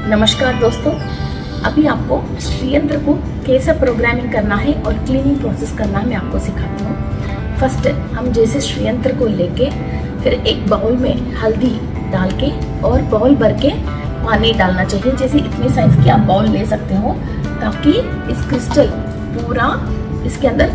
नमस्कार दोस्तों, अभी आपको श्रीयंत्र को कैसे प्रोग्रामिंग करना है और क्लीनिंग प्रोसेस करना है मैं आपको सिखाती हूँ। फर्स्ट हम जैसे श्रीयंत्र को लेके फिर एक बाउल में हल्दी डाल के और बाउल भर के पानी डालना चाहिए। जैसे इतनी साइज की आप बाउल ले सकते हो ताकि इस क्रिस्टल पूरा इसके अंदर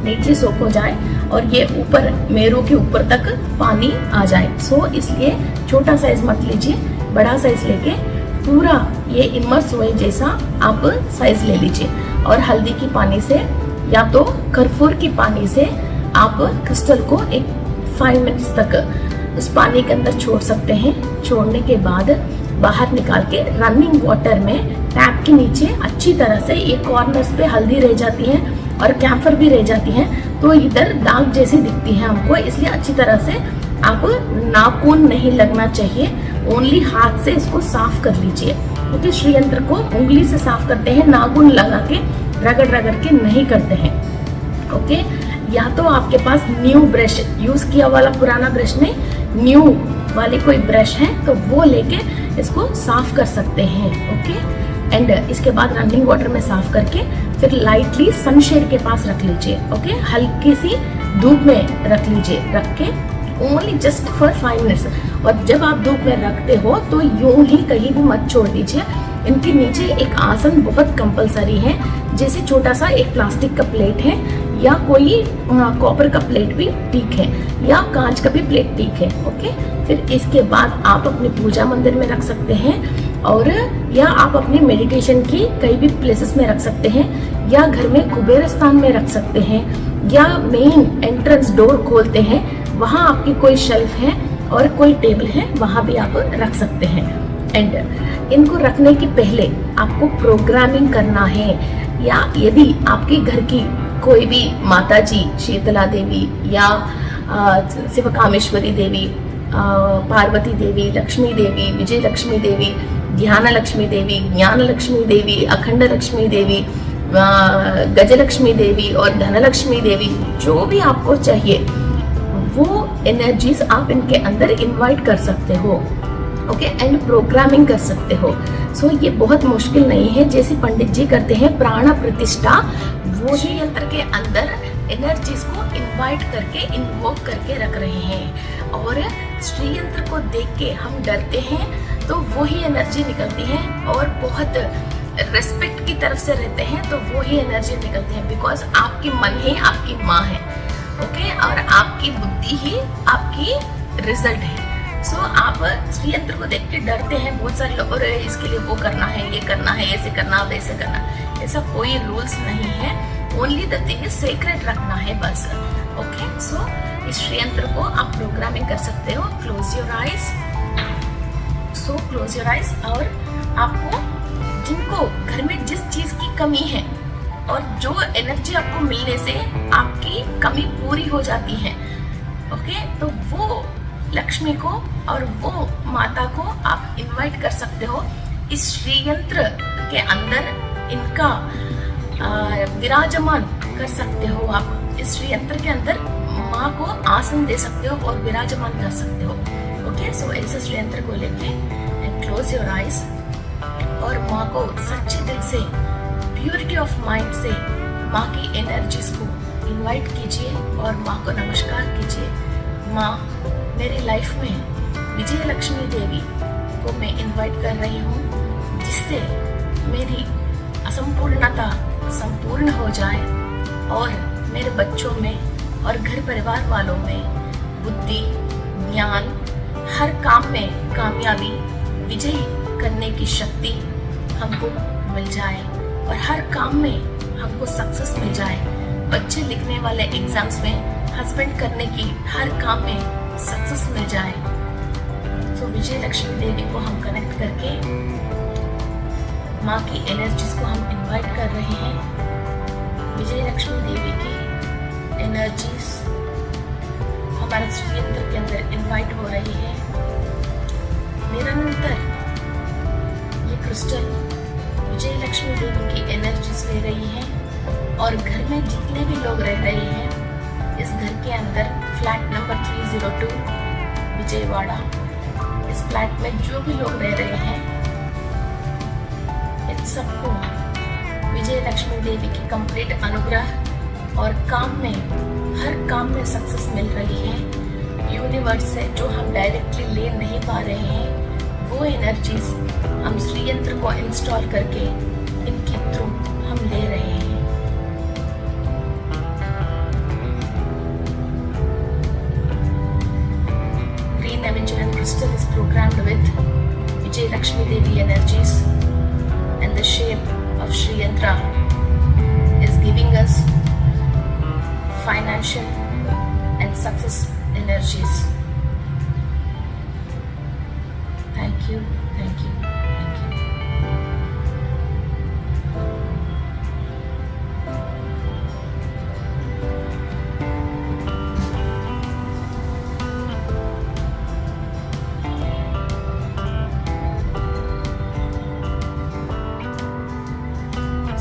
नीचे सोख हो जाए और ये ऊपर मेरू के ऊपर तक पानी आ जाए। इसलिए छोटा साइज मत लीजिए, बड़ा साइज लेके पूरा ये इमर्स हुए जैसा आप साइज ले लीजिए। और हल्दी की पानी से या तो कर्फूर की पानी से आप क्रिस्टल को एक 5 मिनट्स तक उस पानी के अंदर छोड़ सकते हैं। छोड़ने के बाद बाहर निकाल के रनिंग वाटर में टैप के नीचे अच्छी तरह से ये कॉर्नर्स पे हल्दी रह जाती है और कैम्फर भी रह जाती है, तो इधर दाग जैसी दिखती है हमको। इसलिए अच्छी तरह से आप नाखून नहीं लगना चाहिए, ओनली हाथ से इसको साफ कर लीजिए। क्योंकि श्रीयंत्र को उंगली से साफ करते हैं, नाखून लगा के रगड़ रगड़ के नहीं करते हैं। ओके, या तो आपके पास न्यू ब्रश, यूज किया वाला पुराना ब्रश नहीं, न्यू वाली कोई ब्रश है तो वो लेके इसको साफ कर सकते हैं। ओके, एंड इसके बाद रनिंग वाटर में साफ करके फिर लाइटली सनशेड के पास रख लीजिए। ओके, हल्की सी धूप में रख लीजिए, रख के ओनली जस्ट फॉर 5 मिनट्स। और जब आप धूप में रखते हो तो यूं ही कहीं भी मत छोड़ दीजिए। इनके नीचे एक आसन बहुत कंपलसरी है, जैसे छोटा सा एक प्लास्टिक का प्लेट है या कोई कॉपर का प्लेट भी ठीक है या कांच का भी प्लेट ठीक है। ओके, फिर इसके बाद आप अपने पूजा मंदिर में रख सकते हैं और या आप अपनी मेडिटेशन की कई भी प्लेसेस में रख सकते हैं या घर में कुबेर स्थान में रख सकते हैं या मेन एंट्रेंस डोर खोलते हैं वहाँ आपकी कोई शेल्फ है और कोई टेबल है वहाँ भी आप रख सकते हैं। एंड इनको रखने के पहले आपको प्रोग्रामिंग करना है। या यदि आपके घर की कोई भी माता जी, शीतला देवी या शिवकामेश्वरी देवी, पार्वती देवी, लक्ष्मी देवी, विजय लक्ष्मी देवी, ध्यान लक्ष्मी देवी, ज्ञान लक्ष्मी देवी, अखंड लक्ष्मी देवी, गजलक्ष्मी देवी और धनलक्ष्मी देवी, जो भी आपको चाहिए वो एनर्जीज आप इनके अंदर इनवाइट कर सकते हो। ओके, एंड प्रोग्रामिंग कर सकते हो। ये बहुत मुश्किल नहीं है। जैसे पंडित जी करते हैं प्राण प्रतिष्ठा, वो ही यंत्र के अंदर एनर्जीज को इनवाइट करके इन्वोक करके रख रहे हैं। और श्री यंत्र को देख के हम डरते हैं तो वो ही एनर्जी निकलती है और बहुत रेस्पेक्ट की तरफ से रहते हैं तो वो ही एनर्जी निकलती है। बिकॉज आपकी मन ही आपकी माँ है। ओके, और आपकी बुद्धि ही आपकी रिजल्ट है। आप श्रीयंत्र को देख के डरते हैं बहुत सारे लोग, और इसके लिए वो करना है, ये करना है, ऐसे करना, वैसे करना। ऐसा कोई रूल्स नहीं है, only the thing is secret रखना है बस। ओके, इस श्रीयंत्र को आप प्रोग्रामिंग कर सकते हो। Close your eyes, close your eyes. और आपको जिनको घर में जिस चीज की कमी है और जो एनर्जी आपको मिलने से आपकी कमी पूरी हो जाती है, ओके, तो वो लक्ष्मी को और वो माता को आप इनवाइट कर सकते हो इस श्रीयंत्र के अंदर। इनका विराजमान कर सकते हो आप इस श्रीयंत्र के अंदर। माँ को आसन दे सकते हो और विराजमान कर सकते हो। ओके, ऐसे श्रीयंत्र को लेके क्लोज योर आइज और माँ को सच्चे दिल से, प्योरिटी ऑफ माइंड से माँ की एनर्जीज को इनवाइट कीजिए और माँ को नमस्कार कीजिए। माँ, मेरी लाइफ में विजय लक्ष्मी देवी को मैं इनवाइट कर रही हूँ, जिससे मेरी असंपूर्णता संपूर्ण हो जाए और मेरे बच्चों में और घर परिवार वालों में बुद्धि, ज्ञान, हर काम में कामयाबी, विजय करने की शक्ति हमको मिल जाए और हर काम में हमको सक्सेस मिल जाए। बच्चे लिखने वाले एग्जाम्स में, हस्बैंड करने की हर काम में सक्सेस मिल जाए। विजय लक्ष्मी देवी को हम कनेक्ट करके माँ की एनर्जीज को हम इनवाइट कर रहे हैं। विजय लक्ष्मी देवी की एनर्जीज हमारे श्रीयंत्र के अंदर इनवाइट हो रही है। निरंतर ये क्रिस्टल विजय लक्ष्मी देवी की एनर्जीज ले रही है और घर में जितने भी लोग रह रहे हैं इस घर के अंदर, फ्लैट नंबर 302 विजयवाड़ा, इस फ्लैट में जो भी लोग रह रहे हैं लक्ष्मी देवी की कंप्लीट अनुग्रह और काम में, हर काम में सक्सेस मिल रही है। यूनिवर्स से जो हम डायरेक्टली ले नहीं पा रहे हैं वो एनर्जीज हम श्री यंत्र को इंस्टॉल करके इनके थ्रू हम ले रहे हैं। Green Aventurine crystal is programmed with Vijay Lakshmi Devi energies, and the shape of Sri Yantra is giving us financial and success energies. Thank you, thank you, thank you.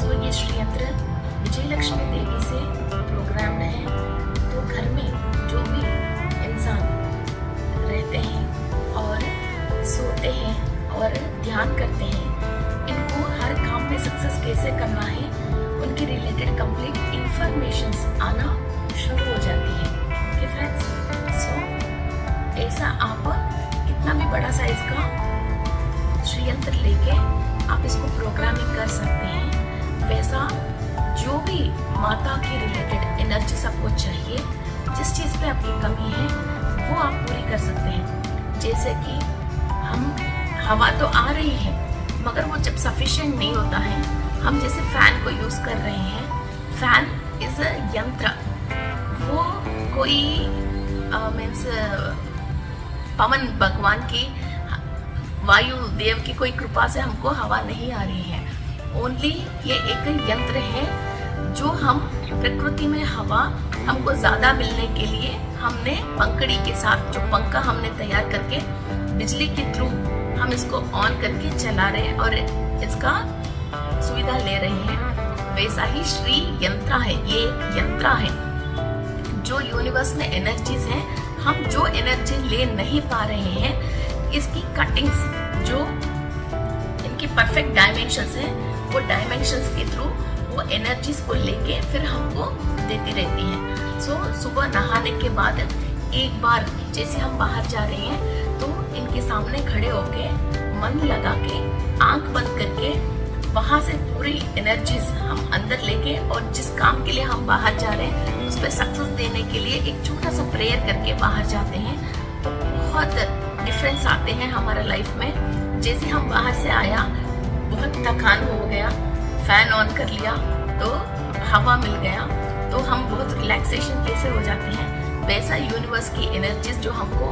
So ये श्री यंत्र विजय लक्ष्मी देवी से programmed है। तो घर में जो भी इंसान रहते हैं और सोते हैं और ध्यान करते हैं, इनको हर काम में सक्सेस कैसे करना है उनके रिलेटेड कंप्लीट इंफॉर्मेशंस आना शुरू हो जाती है। ओके फ्रेंड्स, सो ऐसा आप कितना भी बड़ा साइज का श्री यंत्र लेके आप इसको प्रोग्रामिंग कर सकते हैं। वैसा जो भी माता के रिलेटेड एनर्जी आपको चाहिए, जिस चीज़ पे आपकी कमी है वो आप पूरी कर सकते हैं। जैसे कि हम हवा तो आ रही है मगर वो जब सफिशिएंट नहीं होता है, हम जैसे फैन को यूज़ कर रहे हैं, फैन इज अ यंत्र, वो कोई मीन्स पवन भगवान की, वायु देव की कोई कृपा से हमको हवा नहीं आ रही है। ओनली ये एक यंत्र है जो हम प्रकृति में हवा हमको ज़्यादा मिलने के लिए हमने पंखड़ी के साथ जो पंखा हमने तैयार करके बिजली के थ्रू हम इसको ऑन करके चला रहे हैं और इसका सुविधा ले रहे हैं। वैसा ही श्री यंत्र है, ये यंत्र है जो यूनिवर्स में एनर्जीज हैं। हम जो एनर्जी ले नहीं पा रहे हैं, इसकी कटिंग्स जो इनकी परफेक्ट डायमेंशंस हैं, वो डायमेंशंस के थ्रू वो एनर्जीज को लेके फिर हमको देती रहती हैं। सो सुबह नहाने के बाद एक बार जैसे हम बाहर जा रहे हैं तो इनके सामने खड़े होके मन लगा के आंख बंद करके वहाँ से पूरी एनर्जीज हम अंदर लेके और जिस काम के लिए हम बाहर जा रहे हैं उस पर सक्सेस देने के लिए एक छोटा सा प्रेयर करके बाहर जाते हैं तो बहुत डिफरेंस आते हैं हमारा लाइफ में। जैसे हम बाहर से आया, बहुत थकान हो गया, फैन ऑन कर लिया तो हवा मिल गया तो हम बहुत रिलैक्सेशन कैसे हो जाते हैं, वैसा यूनिवर्स की एनर्जीज जो हमको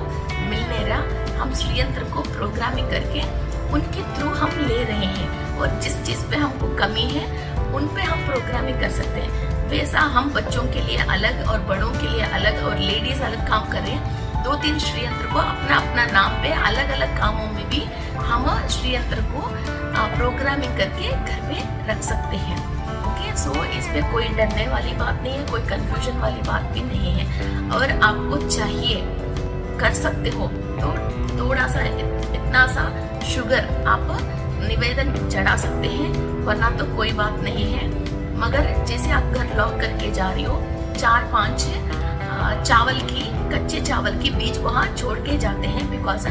मिलने रहा, हम श्री यंत्र को प्रोग्रामिंग करके उनके थ्रू हम ले रहे हैं और जिस चीज़ पे हमको कमी है उन पे हम प्रोग्रामिंग कर सकते हैं। वैसा हम बच्चों के लिए अलग और बड़ों के लिए अलग और लेडीज अलग काम कर रहे हैं। 2-3 श्री यंत्र को अपना अपना नाम पे अलग अलग कामों में भी हम श्री यंत्र को प्रोग्रामिंग करके घर में रख सकते हैं। ओके, सो इस पे कोई डरने वाली बात नहीं है, कोई कंफ्यूजन वाली बात भी नहीं है। और आपको चाहिए कर सकते हो तो थोड़ा सा इतना सा शुगर आप निवेदन चढ़ा सकते हैं, वरना तो कोई बात नहीं है। मगर जैसे आप घर लॉक करके जा रही हो, 4-5 चावल की, कच्चे चावल की बीज वहाँ छोड़ के जाते हैं, बिकॉज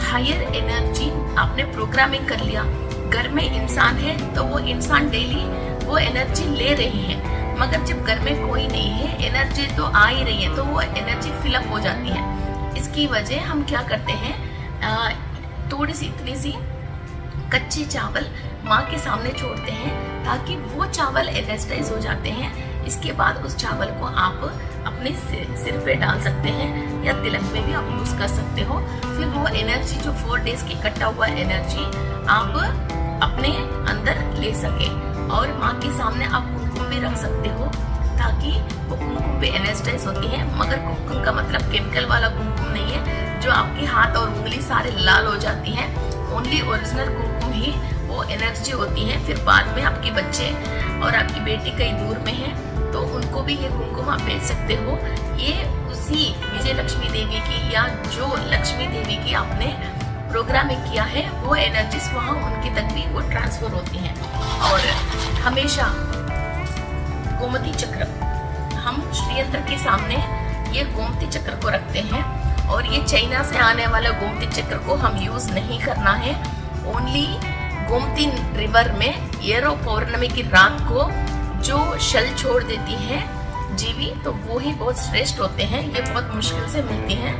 हायर एनर्जी आपने प्रोग्रामिंग कर लिया। घर में इंसान है तो वो इंसान डेली वो एनर्जी ले रहे हैं, मगर जब घर में कोई नहीं है, एनर्जी तो आ ही रही है तो वो एनर्जी फिलअप हो जाती है। इसकी वजह हम क्या करते हैं, थोड़ी सी इतनी सी कच्चे चावल माँ के सामने छोड़ते हैं ताकि वो चावल एनर्जाइज हो जाते हैं। इसके बाद उस चावल को आप अपने सिर पे डाल सकते हैं या तिलक में भी आप यूज कर सकते हो। फिर वो एनर्जी जो 4 डेज की इकट्ठा हुआ एनर्जी आप अपने अंदर ले सके। और माँ के सामने आप कुमकुम भी रख सकते हो ताकि वो कुमकुम भी एनर्जाइज होती है। मगर कुमकुम का मतलब केमिकल वाला कुमकुम नहीं है जो आपके हाथ और उंगली सारे लाल हो जाती हैं। ओनली ओरिजिनल कुमकुम ही वो एनर्जी होती है। फिर बाद में आपके बच्चे और आपकी बेटी कहीं दूर में है तो उनको भी ये कुमकुम आप भेज सकते हो। ये उसी विजय लक्ष्मी देवी की या जो लक्ष्मी देवी की आपने प्रोग्रामिंग किया है वो एनर्जीज वहाँ उनके तक भी वो ट्रांसफर होती हैं। और हमेशा गोमती चक्र, हम श्रीयंत्र के सामने ये गोमती चक्र को रखते हैं और ये चाइना से आने वाला गोमती चक्र को हम यूज नहीं करना है। ओनली गोमती रिवर में एरो पौर्णमी की रात को जो शल छोड़ देती है जीवी, तो वो ही बहुत श्रेष्ठ होते हैं, ये बहुत मुश्किल से मिलती हैं।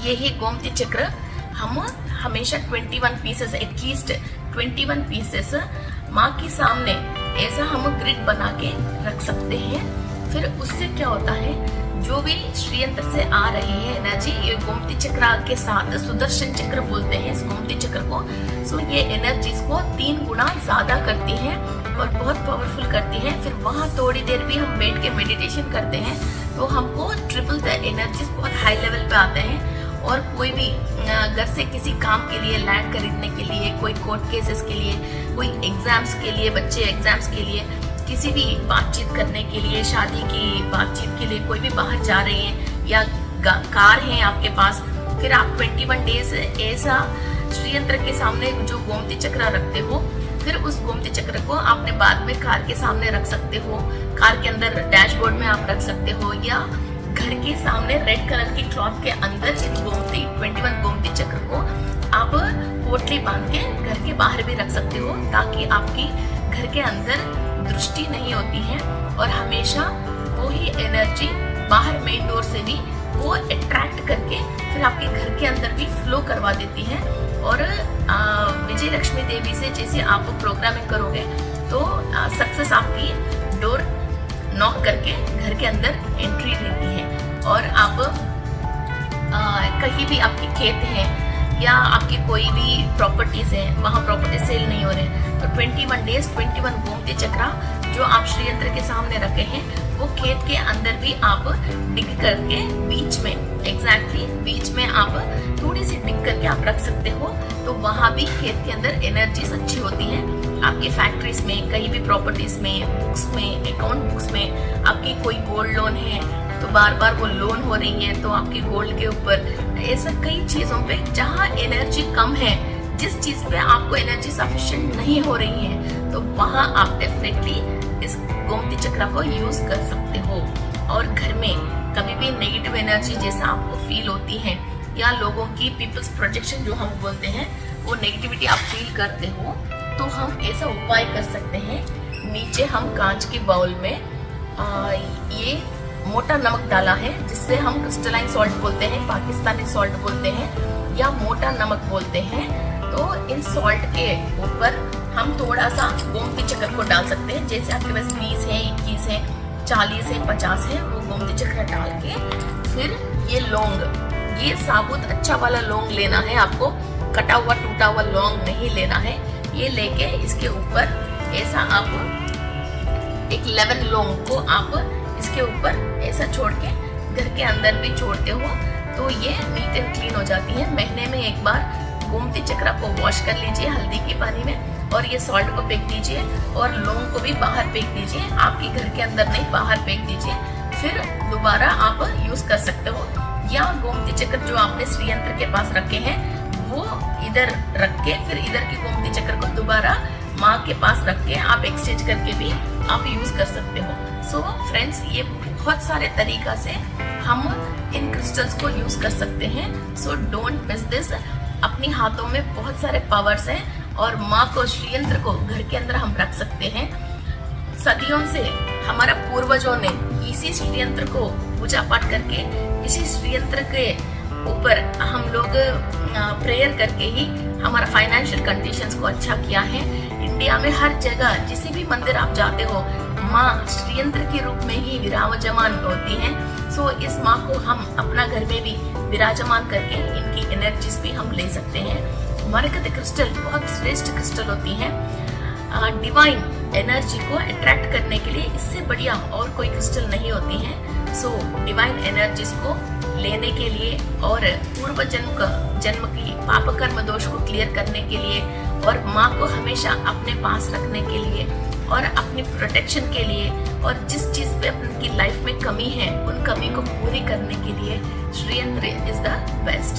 यही गोमती चक्र हम हमेशा 21 पीसेस, एटलीस्ट 21 पीसेस माँ के सामने ऐसा हम ग्रिड बना के रख सकते हैं। फिर उससे क्या होता है, जो भी श्रीयंत्र से आ रही है एनर्जी, ये गोमती चक्र के साथ सुदर्शन चक्र बोलते हैं इस गोमती चक्र को, सो ये एनर्जीज को 3 गुना ज्यादा करती है और बहुत पावरफुल करती है। फिर वहाँ थोड़ी देर भी हम बैठ के मेडिटेशन करते हैं तो हमको ट्रिपल द एनर्जीज बहुत हाई लेवल पे आते हैं। और कोई भी घर से किसी काम के लिए, लैंड खरीदने के लिए, कोई कोर्ट केसेस के लिए, कोई एग्जाम्स के लिए, बच्चे एग्जाम्स के लिए, किसी भी बातचीत करने के लिए, शादी की बातचीत के लिए, कोई भी बाहर जा रहे हैं या कार है आपके पास, फिर आप 21 डेज ऐसा श्रीयंत्र के सामने जो गोमती चक्र रखते हो, फिर उस गोमती चक्र को आपने बाद में कार के सामने रख सकते हो, कार के अंदर डैशबोर्ड में आप रख सकते हो, या घर के सामने रेड कलर की क्लॉथ के अंदर इस गोमती 21 गोमती चक्र को आप पोटली बांध के घर के बाहर भी रख सकते हो, ताकि आपकी घर के अंदर दृष्टि नहीं होती है और हमेशा वो ही एनर्जी बाहर मेन डोर से भी वो अट्रैक्ट करके फिर आपके घर के अंदर भी फ्लो करवा देती है। और विजय लक्ष्मी देवी से जैसे आप प्रोग्रामिंग करोगे तो सक्सेस आपकी डोर नॉक करके घर के अंदर एंट्री लेती है। और आप कहीं भी आपके खेत हैं या आपकी कोई भी प्रॉपर्टीज है, वहाँ प्रॉपर्टी सेल नहीं हो रहे, तो 21 डेज 21 गोमती चक्र जो आप श्रीयंत्र के सामने रखे हैं वो खेत के अंदर भी आप डिग करके बीच में, एग्जैक्टली बीच में आप थोड़ी सी डिग करके आप रख सकते हो, तो वहाँ भी खेत के अंदर एनर्जीज अच्छी होती है। आपकी फैक्ट्रीज में, कहीं भी प्रॉपर्टीज में, बुक्स में, अकाउंट बुक्स में आपकी कोई गोल्ड लोन है तो बार बार वो लोन हो रही है, तो आपकी गोल्ड के ऊपर, ऐसा कई चीजों पे जहाँ एनर्जी कम है, जिस चीज पे आपको एनर्जी सफिशिएंट नहीं हो रही है, तो वहाँ आप डेफिनेटली इस गोमती चक्र को यूज कर सकते हो। और घर में कभी भी नेगेटिव एनर्जी जैसा आपको फील होती है या लोगों की पीपल्स प्रोजेक्शन जो हम बोलते हैं वो नेगेटिविटी आप फील करते हो, तो हम ऐसा उपाय कर सकते हैं। नीचे हम कांच के बाउल में ये मोटा नमक डाला है, जिससे हम क्रिस्टलाइन सॉल्ट बोलते हैं, पाकिस्तानी सॉल्ट बोलते हैं या मोटा नमक बोलते हैं। तो इन सॉल्ट के ऊपर हम थोड़ा सा गोमती चक्र को डाल सकते हैं। जैसे आपके पास 20 है, 21 है, 40 है, 50 है, वो गोमती चक्र डाल के फिर ये लौंग, ये साबुत अच्छा वाला लौंग लेना है आपको, कटा हुआ टूटा हुआ लौंग नहीं लेना है। ये लेके इसके ऊपर ऐसा आप एक 11 लौंग को आप इसके ऊपर ऐसा छोड़ के घर के अंदर भी छोड़ते हो तो ये नीट एंड क्लीन हो जाती है। महीने में एक बार गोमती चक्र को वॉश कर लीजिए हल्दी के पानी में, और ये सॉल्ट को फेंक दीजिए और लौंग को भी बाहर फेंक दीजिए, आपके घर के अंदर नहीं बाहर फेंक दीजिए, फिर दोबारा आप यूज कर सकते हो। या गोमती चक्र जो आपने श्रीयंत्र के पास रखे हैं वो इधर रख के फिर इधर की गोमती चक्र को दोबारा माँ के पास रख के आप एक्सचेंज करके भी आप यूज कर सकते हो। सो फ्रेंड्स, ये बहुत सारे तरीका से हम इन क्रिस्टल्स को यूज कर सकते हैं। So don't miss this. अपनी हाथों में बहुत सारे पावर्स हैं और माँ को, श्रीयंत्र को घर के अंदर हम रख सकते हैं। सदियों से हमारा पूर्वजों ने इसी श्रीयंत्र को पूजा पाठ करके, इसी श्रीयंत्र के ऊपर हम लोग प्रेयर करके ही हमारा फाइनेंशियल कंडीशंस को अच्छा किया है। इंडिया में हर जगह जिसी भी मंदिर आप जाते हो, माँ श्रीयंत्र के रूप में ही विराजमान होती हैं। सो इस माँ को हम अपना घर में भी विराजमान करके इनकी एनर्जीज भी हम ले सकते हैं। मरकत क्रिस्टल बहुत श्रेष्ठ क्रिस्टल होती हैं डिवाइन एनर्जी को अट्रैक्ट करने के लिए, इससे बढ़िया और कोई क्रिस्टल नहीं होती है। सो डिवाइन एनर्जीज को लेने के लिए और पूर्व जन्म की पाप कर्म दोष को क्लियर करने के लिए और माँ को हमेशा अपने पास रखने के लिए और अपनी प्रोटेक्शन के लिए और जिस चीज पे अपनी लाइफ में कमी है उन कमी को पूरी करने के लिए श्रीयंत्र इज द बेस्ट।